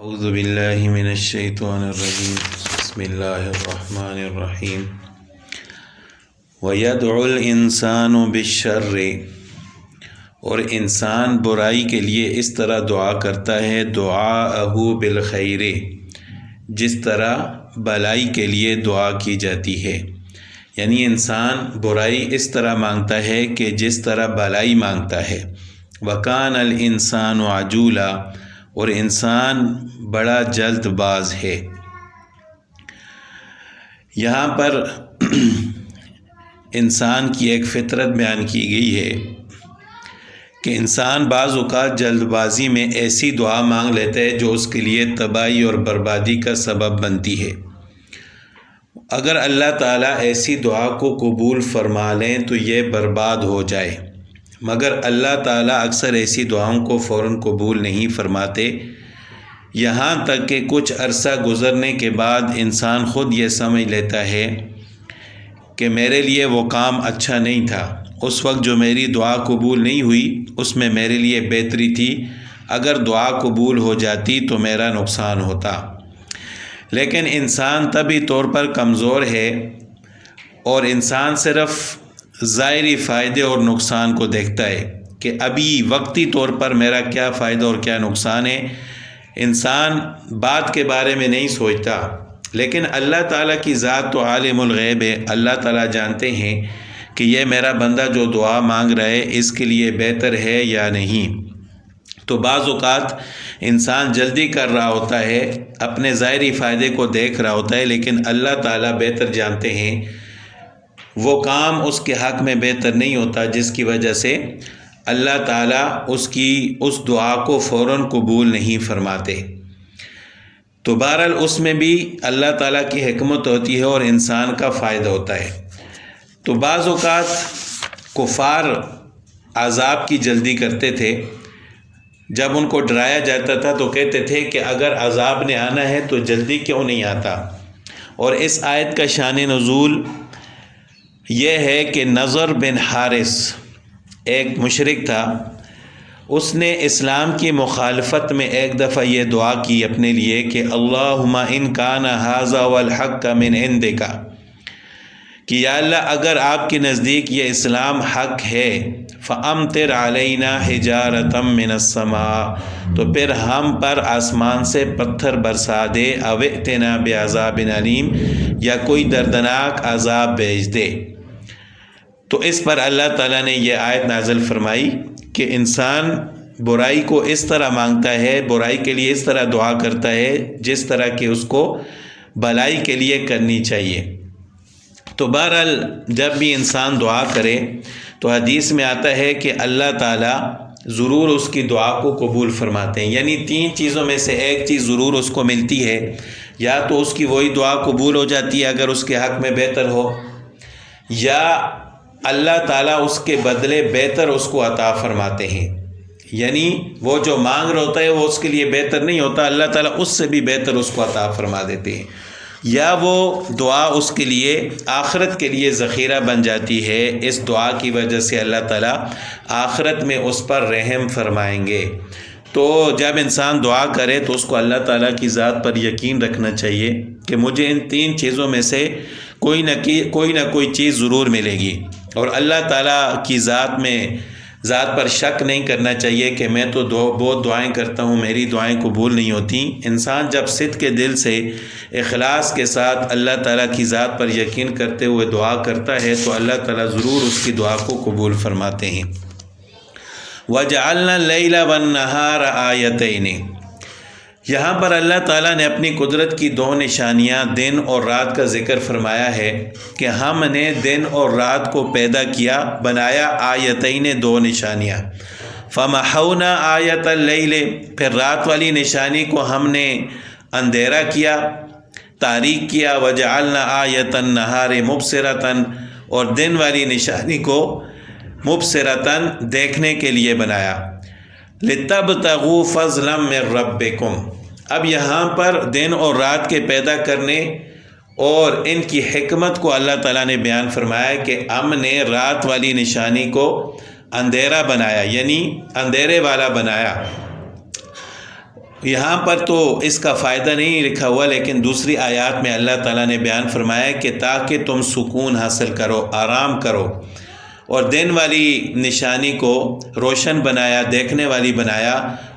اعوذ باللہ من الشیطان الرجیم بسم اللہ الرحمن الرحیم وَيَدْعُ الْإِنسَانُ بِالشَّرِّ، اور انسان برائی کے لیے اس طرح دعا کرتا ہے دعاءہ بالخیر، جس طرح بھلائی کے لیے دعا کی جاتی ہے. یعنی انسان برائی اس طرح مانگتا ہے کہ جس طرح بھلائی مانگتا ہے. وَكَانَ الْإِنسَانُ عَجُولًا، اور انسان بڑا جلد باز ہے. یہاں پر انسان کی ایک فطرت بیان کی گئی ہے کہ انسان بعض اوقات جلد بازی میں ایسی دعا مانگ لیتا ہے جو اس کے لیے تباہی اور بربادی کا سبب بنتی ہے. اگر اللہ تعالیٰ ایسی دعا کو قبول فرما لیں تو یہ برباد ہو جائے، مگر اللہ تعالیٰ اکثر ایسی دعاؤں کو فوراً قبول نہیں فرماتے، یہاں تک کہ کچھ عرصہ گزرنے کے بعد انسان خود یہ سمجھ لیتا ہے کہ میرے لیے وہ کام اچھا نہیں تھا، اس وقت جو میری دعا قبول نہیں ہوئی اس میں میرے لیے بہتری تھی، اگر دعا قبول ہو جاتی تو میرا نقصان ہوتا. لیکن انسان طبعی طور پر کمزور ہے اور انسان صرف ظاہری فائدے اور نقصان کو دیکھتا ہے کہ ابھی وقتی طور پر میرا کیا فائدہ اور کیا نقصان ہے. انسان بعد کے بارے میں نہیں سوچتا، لیکن اللہ تعالیٰ کی ذات تو عالم الغیب ہے. اللہ تعالیٰ جانتے ہیں کہ یہ میرا بندہ جو دعا مانگ رہا ہے اس کے لیے بہتر ہے یا نہیں. تو بعض اوقات انسان جلدی کر رہا ہوتا ہے، اپنے ظاہری فائدے کو دیکھ رہا ہوتا ہے، لیکن اللہ تعالیٰ بہتر جانتے ہیں وہ کام اس کے حق میں بہتر نہیں ہوتا، جس کی وجہ سے اللہ تعالیٰ اس دعا کو فوراً قبول نہیں فرماتے. تو بہرحال اس میں بھی اللہ تعالیٰ کی حکمت ہوتی ہے اور انسان کا فائدہ ہوتا ہے. تو بعض اوقات کفار عذاب کی جلدی کرتے تھے، جب ان کو ڈرایا جاتا تھا تو کہتے تھے کہ اگر عذاب نے آنا ہے تو جلدی کیوں نہیں آتا. اور اس آیت کا شان نزول یہ ہے کہ نضر بن حارث ایک مشرک تھا، اس نے اسلام کی مخالفت میں ایک دفعہ یہ دعا کی اپنے لیے کہ اللہم ان کان ھذا والحق من عندک، کہ یا اللہ اگر آپ کے نزدیک یہ اسلام حق ہے فَأَمْطِرْ عَلَيْنَا حِجَارَةً مِّنَ السَّمَاءِ، تو پھر ہم پر آسمان سے پتھر برسا دے، اَوْ ائْتِنَا بِعَذَابٍ أَلِيمٍ، یا کوئی دردناک عذاب بھیج دے. تو اس پر اللہ تعالیٰ نے یہ آیت نازل فرمائی کہ انسان برائی کو اس طرح مانگتا ہے، برائی کے لیے اس طرح دعا کرتا ہے جس طرح کہ اس کو بھلائی کے لیے کرنی چاہیے. تو بہرحال جب بھی انسان دعا کرے تو حدیث میں آتا ہے کہ اللہ تعالیٰ ضرور اس کی دعا کو قبول فرماتے ہیں. یعنی 3 چیزوں میں سے ایک چیز ضرور اس کو ملتی ہے، یا تو اس کی وہی دعا قبول ہو جاتی ہے اگر اس کے حق میں بہتر ہو، یا اللہ تعالیٰ اس کے بدلے بہتر اس کو عطا فرماتے ہیں. یعنی وہ جو مانگ رہا ہوتا ہے وہ اس کے لیے بہتر نہیں ہوتا، اللہ تعالیٰ اس سے بھی بہتر اس کو عطا فرما دیتے ہیں، یا وہ دعا اس کے لیے آخرت کے لیے ذخیرہ بن جاتی ہے. اس دعا کی وجہ سے اللہ تعالیٰ آخرت میں اس پر رحم فرمائیں گے. تو جب انسان دعا کرے تو اس کو اللہ تعالیٰ کی ذات پر یقین رکھنا چاہیے کہ مجھے ان 3 چیزوں میں سے کوئی نہ کوئی چیز ضرور ملے گی. اور اللہ تعالیٰ کی ذات پر شک نہیں کرنا چاہیے کہ میں تو بہت دعائیں کرتا ہوں، میری دعائیں قبول نہیں ہوتی. انسان جب صدق کے دل سے اخلاص کے ساتھ اللہ تعالیٰ کی ذات پر یقین کرتے ہوئے دعا کرتا ہے تو اللہ تعالیٰ ضرور اس کی دعا کو قبول فرماتے ہیں. وَجَعَلْنَا اللَّيْلَ وَالنَّهَارَ آیَتَيْنِ، یہاں پر اللہ تعالیٰ نے اپنی قدرت کی 2 نشانیاں دن اور رات کا ذکر فرمایا ہے کہ ہم نے دن اور رات کو پیدا کیا، بنایا آیتین 2 نشانیاں. فَمَحَوْنَا آیَةَ اللَّيْلِ، پھر رات والی نشانی کو ہم نے اندھیرا کیا، تاریک کیا. وَجَعَلْنَا آیَةَ النَّهَارِ مُبْصِرَةً، اور دن والی نشانی کو مبصرةً دیکھنے کے لیے بنایا. لِتَبْتَغُوا فَضْلًا مِّن رَّبِّكُمْ، اب یہاں پر دن اور رات کے پیدا کرنے اور ان کی حکمت کو اللہ تعالیٰ نے بیان فرمایا کہ ہم نے رات والی نشانی کو اندھیرا بنایا، یعنی اندھیرے والا بنایا. یہاں پر تو اس کا فائدہ نہیں لکھا ہوا، لیکن دوسری آیات میں اللہ تعالیٰ نے بیان فرمایا کہ تاکہ تم سکون حاصل کرو، آرام کرو، اور دن والی نشانی کو روشن بنایا، دیکھنے والی بنایا،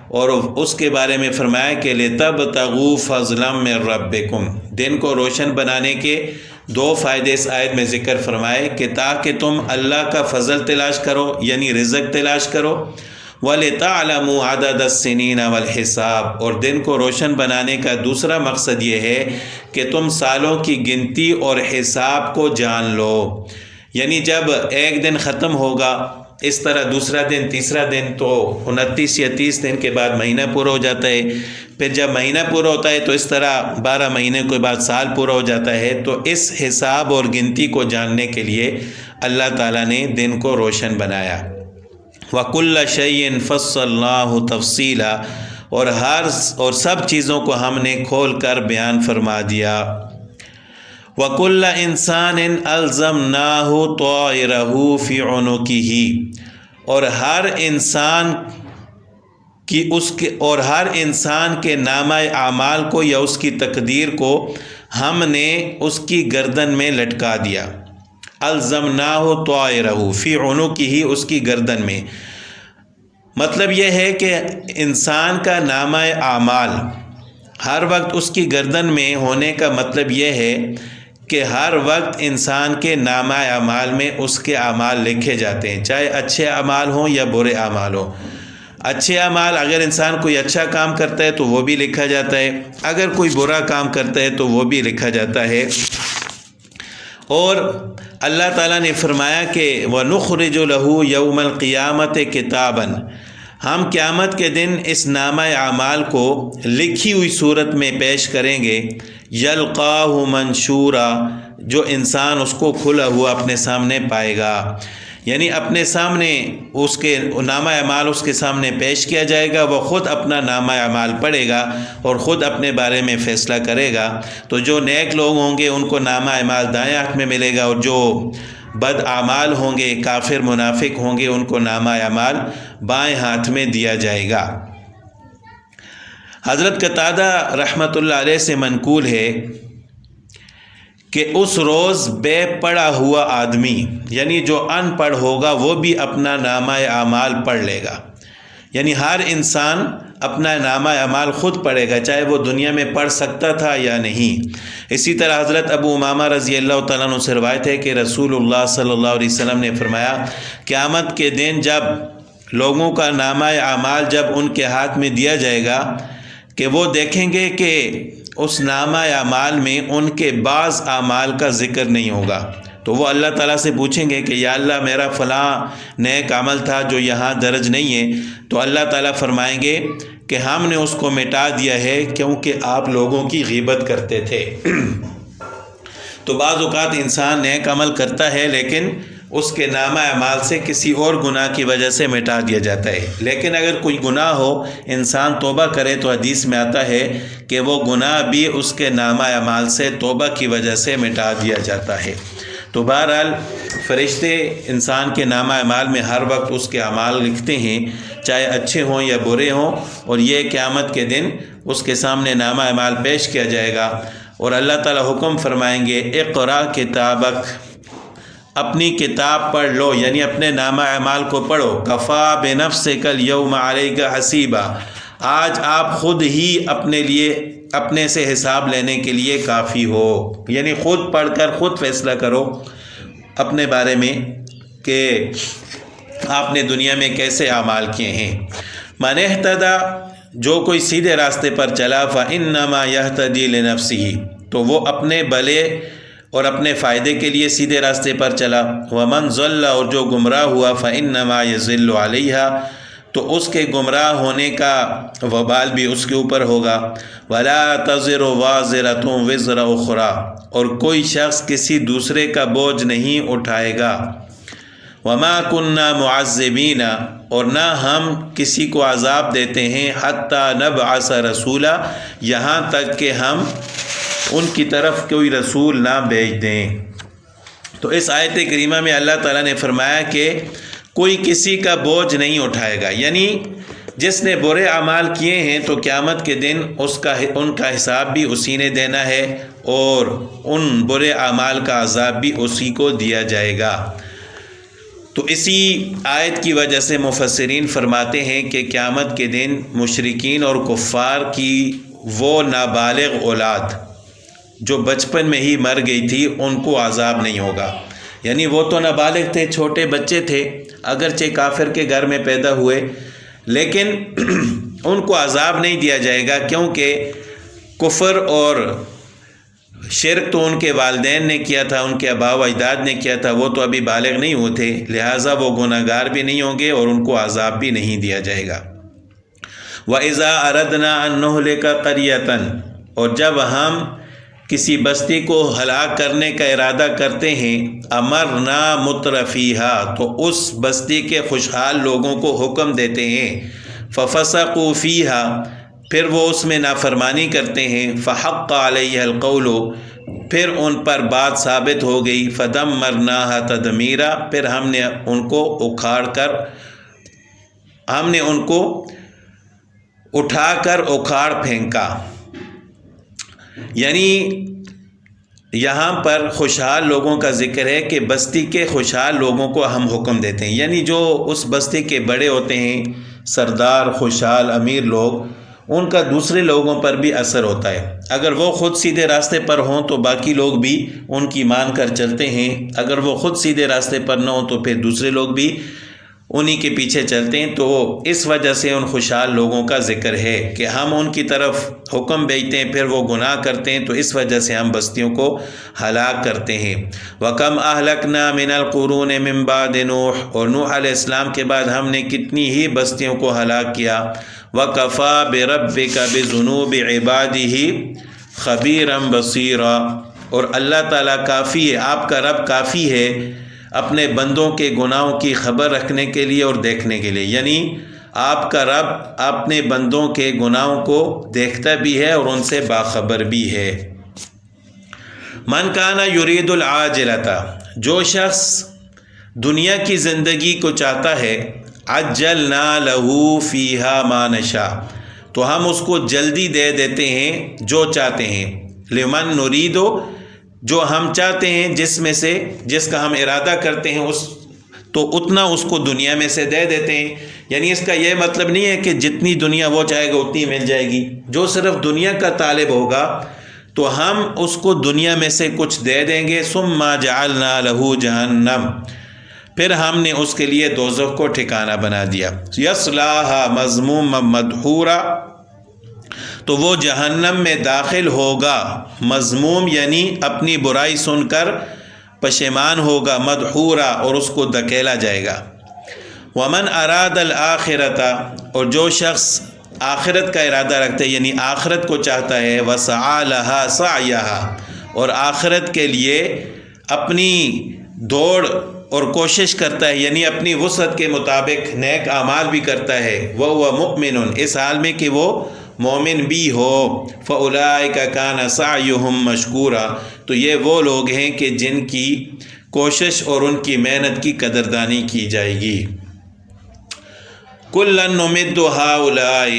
اور اس کے بارے میں فرمایا کہ لِتَبْتَغُوا فَضْلًا مِّن رَبِّكُمْ۔ دن کو روشن بنانے کے دو فائدے اس آیت میں ذکر فرمائے کہ تاکہ تم اللہ کا فضل تلاش کرو، یعنی رزق تلاش کرو، وَلِتَعْلَمُوا عَدَدَ السِّنِينَ وَالْحِسَابَ، اور دن کو روشن بنانے کا دوسرا مقصد یہ ہے کہ تم سالوں کی گنتی اور حساب کو جان لو، یعنی جب ایک دن ختم ہوگا، اس طرح دوسرا دن، تیسرا دن، تو 29 یا 30 دن کے بعد مہینہ پورا ہو جاتا ہے، پھر جب مہینہ پورا ہوتا ہے تو اس طرح 12 مہینے کے بعد سال پورا ہو جاتا ہے۔ تو اس حساب اور گنتی کو جاننے کے لیے اللہ تعالیٰ نے دن کو روشن بنایا۔ وَكُلَّ شَيْءٍ فَصَّلْنَاهُ تَفْصِيلًا، اور سب چیزوں کو ہم نے کھول کر بیان فرما دیا۔ وَكُلَّ إِنسَانٍ أَلْزَمْنَاهُ طَائِرَهُ فِي عُنُقِهِ، اور ہر انسان کے نامہ اعمال کو یا اس کی تقدیر کو ہم نے اس کی گردن میں لٹکا دیا۔ الزمناہ طائرہ فی عنقہ، اس کی گردن میں، مطلب یہ ہے کہ انسان کا نامہ اعمال ہر وقت اس کی گردن میں ہونے کا مطلب یہ ہے کہ ہر وقت انسان کے نامہ اعمال میں اس کے اعمال لکھے جاتے ہیں، چاہے اچھے اعمال ہوں یا برے اعمال ہوں۔ اچھے اعمال، اگر انسان کوئی اچھا کام کرتا ہے تو وہ بھی لکھا جاتا ہے، اگر کوئی برا کام کرتا ہے تو وہ بھی لکھا جاتا ہے۔ اور اللہ تعالیٰ نے فرمایا کہ وَنُخْرِجُ لَهُ يَوْمَ الْقِيَامَةِ كِتَابًا، ہم قیامت کے دن اس نامہ اعمال کو لکھی ہوئی صورت میں پیش کریں گے، يَلْقَاهُ مَنْشُورًا، جو انسان اس کو کھلا ہوا اپنے سامنے پائے گا، یعنی اپنے سامنے اس کے نامہ اعمال اس کے سامنے پیش کیا جائے گا، وہ خود اپنا نامہ اعمال پڑھے گا اور خود اپنے بارے میں فیصلہ کرے گا۔ تو جو نیک لوگ ہوں گے ان کو نامہ اعمال دائیں ہاتھ میں ملے گا، اور جو بد اعمال ہوں گے، کافر منافق ہوں گے، ان کو نامہ اعمال بائیں ہاتھ میں دیا جائے گا۔ حضرت قتادہ رحمۃ اللہ علیہ سے منقول ہے کہ اس روز بے پڑھا ہوا آدمی، یعنی جو ان پڑھ ہوگا، وہ بھی اپنا نامہ اعمال پڑھ لے گا، یعنی ہر انسان اپنا نامہ اعمال خود پڑھے گا، چاہے وہ دنیا میں پڑھ سکتا تھا یا نہیں۔ اسی طرح حضرت ابو امامہ رضی اللہ تعالیٰ عنہ سے روایت ہے کہ رسول اللہ صلی اللہ علیہ وسلم نے فرمایا، قیامت کے دن جب لوگوں کا نامہ اعمال جب ان کے ہاتھ میں دیا جائے گا کہ وہ دیکھیں گے کہ اس نامہ اعمال میں ان کے بعض اعمال کا ذکر نہیں ہوگا، تو وہ اللہ تعالیٰ سے پوچھیں گے کہ یا اللہ میرا فلاں نیک عمل تھا جو یہاں درج نہیں ہے، تو اللہ تعالیٰ فرمائیں گے کہ ہم نے اس کو مٹا دیا ہے کیونکہ آپ لوگوں کی غیبت کرتے تھے۔ تو بعض اوقات انسان نیک عمل کرتا ہے لیکن اس کے نامہ اعمال سے کسی اور گناہ کی وجہ سے مٹا دیا جاتا ہے، لیکن اگر کوئی گناہ ہو، انسان توبہ کرے تو حدیث میں آتا ہے کہ وہ گناہ بھی اس کے نامہ اعمال سے توبہ کی وجہ سے مٹا دیا جاتا ہے۔ تو بہرحال فرشتے انسان کے نامہ اعمال میں ہر وقت اس کے اعمال لکھتے ہیں، چاہے اچھے ہوں یا برے ہوں، اور یہ قیامت کے دن اس کے سامنے نامہ اعمال پیش کیا جائے گا، اور اللہ تعالیٰ حکم فرمائیں گے اقرا کتابک، اپنی کتاب پڑھ لو، یعنی اپنے نامہ اعمال کو پڑھو، کفا بنفسک الیوم علیک حسیبا، آج آپ خود ہی اپنے لیے اپنے سے حساب لینے کے لیے کافی ہو، یعنی خود پڑھ کر خود فیصلہ کرو اپنے بارے میں کہ آپ نے دنیا میں کیسے اعمال کیے ہیں۔ من اہتدی، جو کوئی سیدھے راستے پر چلا، فانما یہتدی لنفسہ، تو وہ اپنے بھلے اور اپنے فائدے کے لیے سیدھے راستے پر چلا، ومن ضل، اور جو گمراہ ہوا، فانما یضل علیہا، تو اس کے گمراہ ہونے کا وبال بھی اس کے اوپر ہوگا، ولا تزر وازرۃ وزر اخری، اور کوئی شخص کسی دوسرے کا بوجھ نہیں اٹھائے گا، وما كنا معذبین، اور نہ ہم کسی کو عذاب دیتے ہیں، حتی نبعث رسولا، یہاں تک کہ ہم ان کی طرف کوئی رسول نہ بھیج دیں۔ تو اس آیت کریمہ میں اللہ تعالیٰ نے فرمایا کہ کوئی کسی کا بوجھ نہیں اٹھائے گا، یعنی جس نے برے اعمال کیے ہیں تو قیامت کے دن ان کا حساب بھی اسی نے دینا ہے اور ان برے اعمال کا عذاب بھی اسی کو دیا جائے گا۔ تو اسی آیت کی وجہ سے مفسرین فرماتے ہیں کہ قیامت کے دن مشرکین اور کفار کی وہ نابالغ اولاد جو بچپن میں ہی مر گئی تھی ان کو عذاب نہیں ہوگا، یعنی وہ تو نابالغ تھے، چھوٹے بچے تھے، اگرچہ کافر کے گھر میں پیدا ہوئے، لیکن ان کو عذاب نہیں دیا جائے گا، کیونکہ کفر اور شرک تو ان کے والدین نے کیا تھا، ان کے آباء و اجداد نے کیا تھا، وہ تو ابھی بالغ نہیں ہوتے، لہٰذا وہ گناہ گار بھی نہیں ہوں گے اور ان کو عذاب بھی نہیں دیا جائے گا۔ وَإِذَا أَرَدْنَا أَن نُهْلِكَ قَرْيَةً، اور جب ہم کسی بستی کو ہلاک کرنے کا ارادہ کرتے ہیں، امرنا مترفیہا، تو اس بستی کے خوشحال لوگوں کو حکم دیتے ہیں، ففسقوا فیہا، پھر وہ اس میں نافرمانی کرتے ہیں، فحق علیہ القول، پھر ان پر بات ثابت ہو گئی، فدمرناہا تدمیرا، پھر ہم نے ان کو اٹھا کر اکھاڑ پھینکا۔ یعنی یہاں پر خوشحال لوگوں کا ذکر ہے کہ بستی کے خوشحال لوگوں کو ہم حکم دیتے ہیں، یعنی جو اس بستی کے بڑے ہوتے ہیں، سردار، خوشحال، امیر لوگ، ان کا دوسرے لوگوں پر بھی اثر ہوتا ہے۔ اگر وہ خود سیدھے راستے پر ہوں تو باقی لوگ بھی ان کی مان کر چلتے ہیں، اگر وہ خود سیدھے راستے پر نہ ہوں تو پھر دوسرے لوگ بھی انہی کے پیچھے چلتے ہیں۔ تو اس وجہ سے ان خوشحال لوگوں کا ذکر ہے کہ ہم ان کی طرف حکم بھیجتے ہیں، پھر وہ گناہ کرتے ہیں، تو اس وجہ سے ہم بستیوں کو ہلاک کرتے ہیں۔ وَكَمْ أَهْلَكْنَا مِنَ الْقُرُونِ مِن بَعْدِ نُوحٍ، اور نوح علیہ السلام کے بعد ہم نے کتنی ہی بستیوں کو ہلاک کیا۔ وَكَفَى بِرَبِّكَ بِذُنُوبِ عِبَادِهِ خَبِيرًا بَصِيرًا، اور اللہ تعالیٰ کافی ہے، آپ کا رب کافی ہے اپنے بندوں کے گناہوں کی خبر رکھنے کے لیے اور دیکھنے کے لیے، یعنی آپ کا رب اپنے بندوں کے گناہوں کو دیکھتا بھی ہے اور ان سے باخبر بھی ہے۔ من کان یرید العاجلۃ، جو شخص دنیا کی زندگی کو چاہتا ہے، عجلنا لہ فیہا ما نشاء، تو ہم اس کو جلدی دے دیتے ہیں جو چاہتے ہیں، لمن نریدو، جو ہم چاہتے ہیں، جس کا ہم ارادہ کرتے ہیں تو اتنا اس کو دنیا میں سے دے دیتے ہیں۔ یعنی اس کا یہ مطلب نہیں ہے کہ جتنی دنیا وہ چاہے گا اتنی مل جائے گی، جو صرف دنیا کا طالب ہوگا تو ہم اس کو دنیا میں سے کچھ دے دیں گے۔ ثم جعلنا لہ جہنم، پھر ہم نے اس کے لیے دوزخ کو ٹھکانہ بنا دیا، یصلاھا مذموما مدحورا، تو وہ جہنم میں داخل ہوگا، مذموم یعنی اپنی برائی سن کر پشیمان ہوگا، مدحورا، اور اس کو دھکیلا جائے گا۔ ومن اراد الآخرۃ، اور جو شخص آخرت کا ارادہ رکھتا ہے، یعنی آخرت کو چاہتا ہے، وسعی لہا سعیہا، اور آخرت کے لیے اپنی دوڑ اور کوشش کرتا ہے، یعنی اپنی وسعت کے مطابق نیک اعمال بھی کرتا ہے، وہو مؤمن، اس حال میں کہ وہ مومن بھی ہو، فَأُولَئِكَ كَانَ سَعْيُهُمْ مَشْكُورًا، تو یہ وہ لوگ ہیں کہ جن کی کوشش اور ان کی محنت کی قدردانی کی جائے گی۔ كُلًّا نُمِدُّ هَؤُلَاءِ،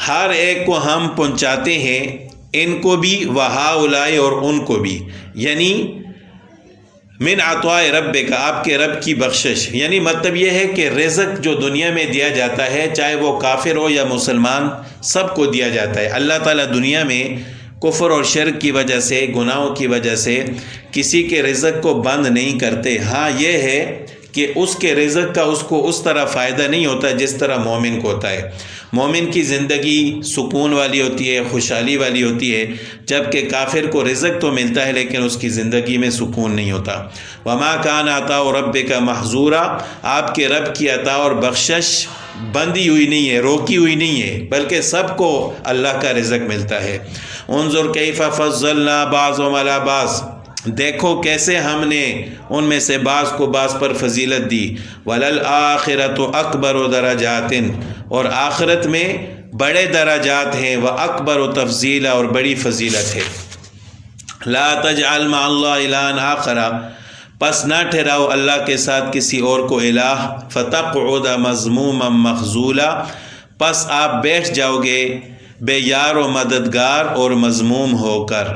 ہر ایک کو ہم پہنچاتے ہیں، ان کو بھی، وَهَؤُلَاءِ، اور ان کو بھی، یعنی من عطاء ربک، آپ کے رب کی بخشش، یعنی مطلب یہ ہے کہ رزق جو دنیا میں دیا جاتا ہے، چاہے وہ کافر ہو یا مسلمان، سب کو دیا جاتا ہے۔ اللہ تعالیٰ دنیا میں کفر اور شرک کی وجہ سے، گناہوں کی وجہ سے کسی کے رزق کو بند نہیں کرتے۔ ہاں یہ ہے کہ اس کے رزق کا اس کو اس طرح فائدہ نہیں ہوتا جس طرح مومن کو ہوتا ہے۔ مومن کی زندگی سکون والی ہوتی ہے، خوشحالی والی ہوتی ہے، جبکہ کافر کو رزق تو ملتا ہے لیکن اس کی زندگی میں سکون نہیں ہوتا۔ وما کان عطاء ربک محظورا، آپ کے رب کی عطا اور بخشش بندی ہوئی نہیں ہے، روکی ہوئی نہیں ہے، بلکہ سب کو اللہ کا رزق ملتا ہے۔ انظر کیف فضلنا بعضهم علی بعض، دیکھو کیسے ہم نے ان میں سے بعض کو بعض پر فضیلت دی۔ وَلَلْآخِرَةُ أَكْبَرُ دَرَجَاتٍ، اور آخرت میں بڑے درجات ہیں، وَأَكْبَرُ تفضیلا، اور بڑی فضیلت ہے۔ لَا تَجْعَلْ مَعَ اللَّهِ إِلَٰهًا آخَرَ، پس نہ ٹھہراؤ اللہ کے ساتھ کسی اور کو الہ، فتقعد مذموما مخذولا، پس آپ بیٹھ جاؤ گے بے یار و مددگار اور مذموم ہو کر۔